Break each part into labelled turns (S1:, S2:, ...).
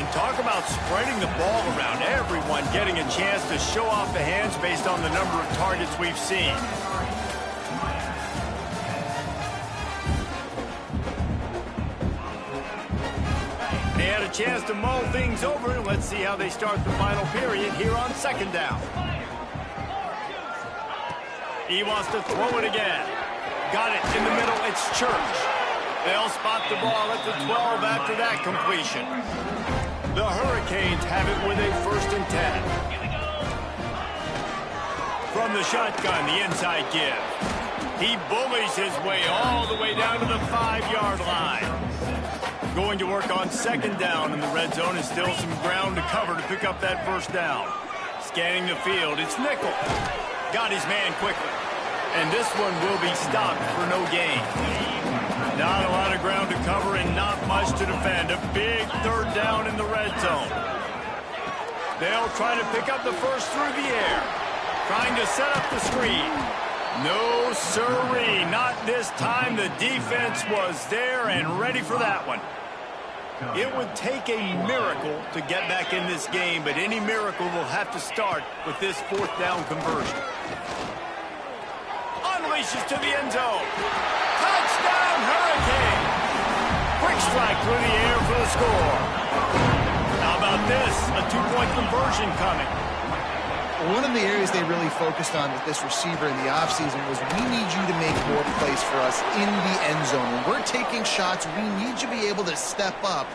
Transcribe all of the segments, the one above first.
S1: And talk about spreading the ball around. Everyone getting a chance to show off the hands based on the number of targets we've seen. They had a chance to mull things over. Let's see how they start the final period here on second down. He wants to throw it again. Got it in the middle. It's Church. They'll spot the ball at the 12 after that completion. The Hurricanes have it with a 1st and 10. From the shotgun, the inside give. He bullies his way all the way down to the 5-yard line. Going to work on second down in the red zone, and still some ground to cover to pick up that 1st down. Scanning the field, it's Nickel. Got his man quickly. And this one will be stopped for no gain. Not a lot of ground to cover and not much to defend. A big 3rd down in the red zone. They'll try to pick up the 1st through the air. Trying to set up the screen. No sirree, not this time. The defense was there and ready for that one. It would take a miracle to get back in this game, but any miracle will have to start with this 4th down conversion. Unleashes to the end zone. Touchdown, Hurricane! Quick strike through the air for the score. How about this? A 2-point conversion coming.
S2: One of the areas they really focused on with this receiver in the offseason was, we need you to make more plays for us in the end zone. When we're taking shots, we need you to be able to step up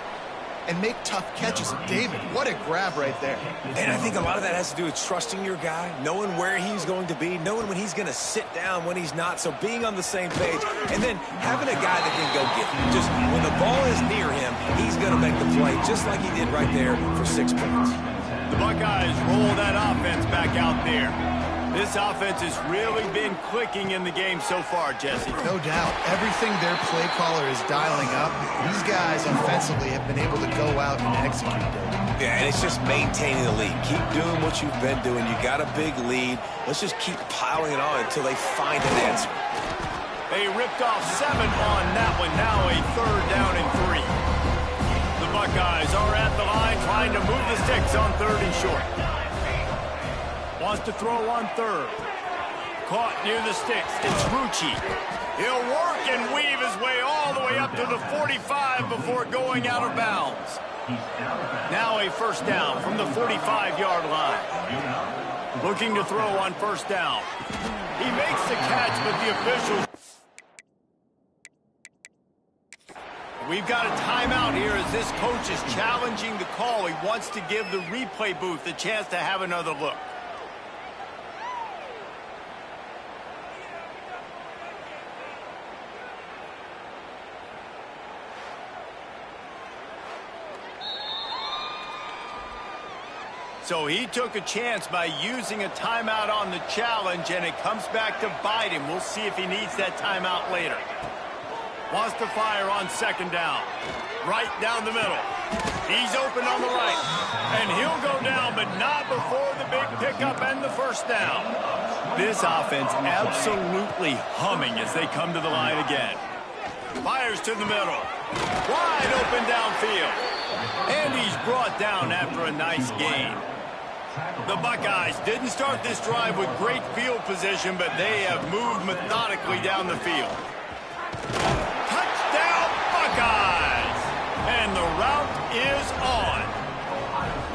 S2: and make tough catches. And David, what a grab right there.
S3: And I think a lot of that has to do with trusting your guy, knowing where he's going to be, knowing when he's going to sit down, when he's not. So being on the same page, and then having a guy that can go get him. Just when the ball is near him, he's going to make the play, just like he did right there for 6 points.
S1: The Buckeyes roll that offense back out there. This offense has really been clicking in the game so far, Jesse.
S2: No doubt. Everything their play caller is dialing up, these guys offensively have been able to go out and execute.
S3: Yeah, and it's just maintaining the lead. Keep doing what you've been doing. You got a big lead. Let's just keep piling it on until they find an answer.
S1: They ripped off 7 on that one. Now a 3rd down and 3. The Buckeyes are at the line trying to move the sticks on 3rd and short. Wants to throw on 3rd. Caught near the sticks. It's Rucci. He'll work and weave his way all the way up to the 45 before going out of bounds. Now a 1st down from the 45-yard line. Looking to throw on 1st down. He makes the catch, but the officials... We've got a timeout here as this coach is challenging the call. He wants to give the replay booth a chance to have another look. So he took a chance by using a timeout on the challenge, and it comes back to bite him. We'll see if he needs that timeout later. Wants to fire on 2nd down. Right down the middle. He's open on the right. And he'll go down, but not before the big pickup and the 1st down. This offense absolutely humming as they come to the line again. Fires to the middle. Wide open downfield. And he's brought down after a nice gain. The Buckeyes didn't start this drive with great field position, but they have moved methodically down the field. Touchdown, Buckeyes! And the route is on.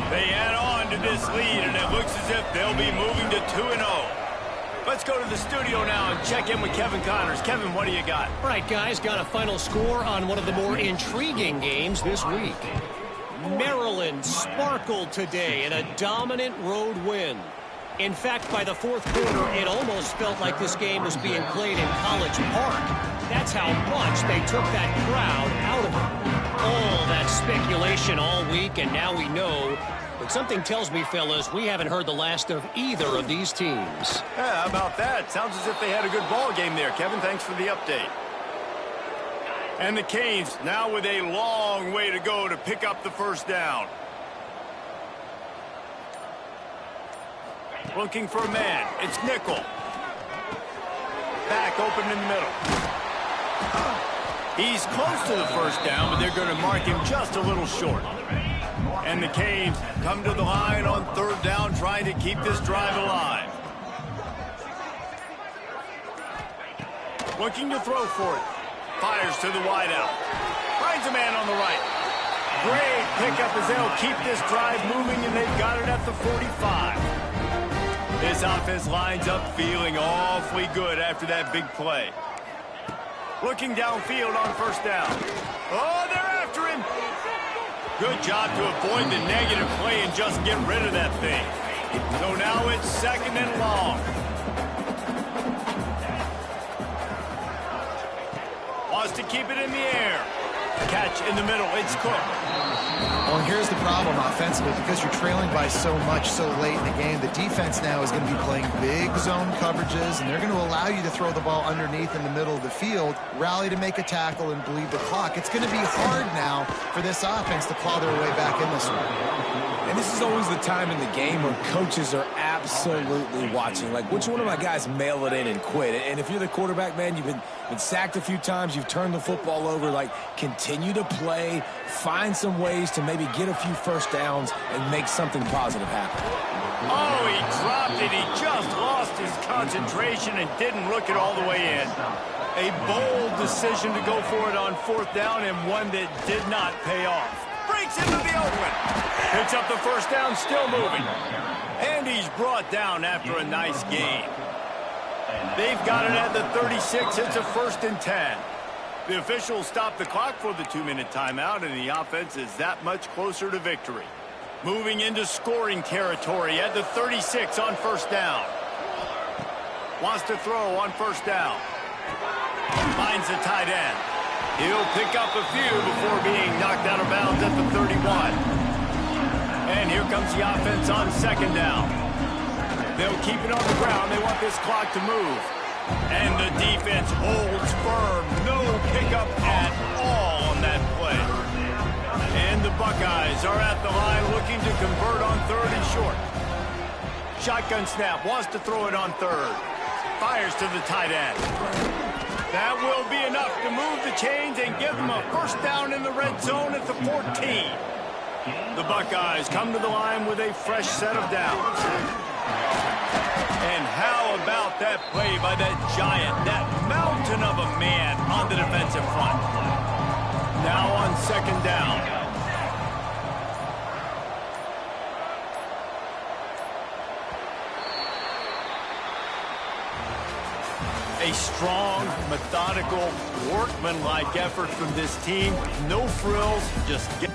S1: They add on to this lead, and it looks as if they'll be moving to 2-0. Let's go to the studio now and check in with Kevin Connors. Kevin, what do you got?
S4: All right, guys, got a final score on one of the more intriguing games this week. Maryland sparkled today in a dominant road win. In fact, by the 4th quarter, it almost felt like this game was being played in College Park. That's how much they took that crowd out of it. All that speculation all week, and now we know. But something tells me, fellas, we haven't heard the last of either of these teams.
S1: Yeah, how about that? Sounds as if they had a good ball game there, Kevin. Thanks for the update. And the Canes now with a long way to go to pick up the 1st down. Looking for a man. It's Nickel. Back open in the middle. He's close to the 1st down, but they're going to mark him just a little short. And the Canes come to the line on third down, trying to keep this drive alive. Looking to throw for it. Fires to the wideout. Finds a man on the right. Great pickup as they'll keep this drive moving, and they've got it at the 45. This offense lines up feeling awfully good after that big play. Looking downfield on first down. Oh, they're after him. Good job to avoid the negative play and just get rid of that thing. So now it's second and long. Wants to keep it in the air. Catch in the middle. It's Cook.
S2: Well, here's the problem offensively. Because you're trailing by so much so late in the game, the defense now is going to be playing big zone coverages, and they're going to allow you to throw the ball underneath in the middle of the field, rally to make a tackle, and bleed the clock. It's going to be hard now for this offense to claw their way back in this one.
S3: And this is always the time in the game where coaches are absolutely watching. Like, which one of my guys mail it in and quit? And if you're the quarterback, man, you've been sacked a few times, you've turned the football over, like, continue to play, find some ways to maybe get a few first downs and make something positive happen.
S1: Oh, he dropped it. He just lost his concentration and didn't look it all the way in. A bold decision to go for it on fourth down, and one that did not pay off. Breaks into the open. Picks up the first down, still moving. And he's brought down after a nice gain. They've got it at the 36. It's a 1st and 10. The officials stop the clock for the 2-minute timeout, and the offense is that much closer to victory. Moving into scoring territory at the 36 on first down. Wants to throw on first down. Finds the tight end. He'll pick up a few before being knocked out of bounds at the 31. And here comes the offense on second down. They'll keep it on the ground. They want this clock to move. And the defense holds firm. No pickup at all on that play. And the Buckeyes are at the line looking to convert on third and short. Shotgun snap. Wants to throw it on third. Fires to the tight end. That will be enough to move the chains and give them a first down in the red zone at the 14. The Buckeyes come to the line with a fresh set of downs. And how about that play by that giant, that mountain of a man on the defensive front? Now on second down. A strong, methodical, workmanlike effort from this team. No frills, just get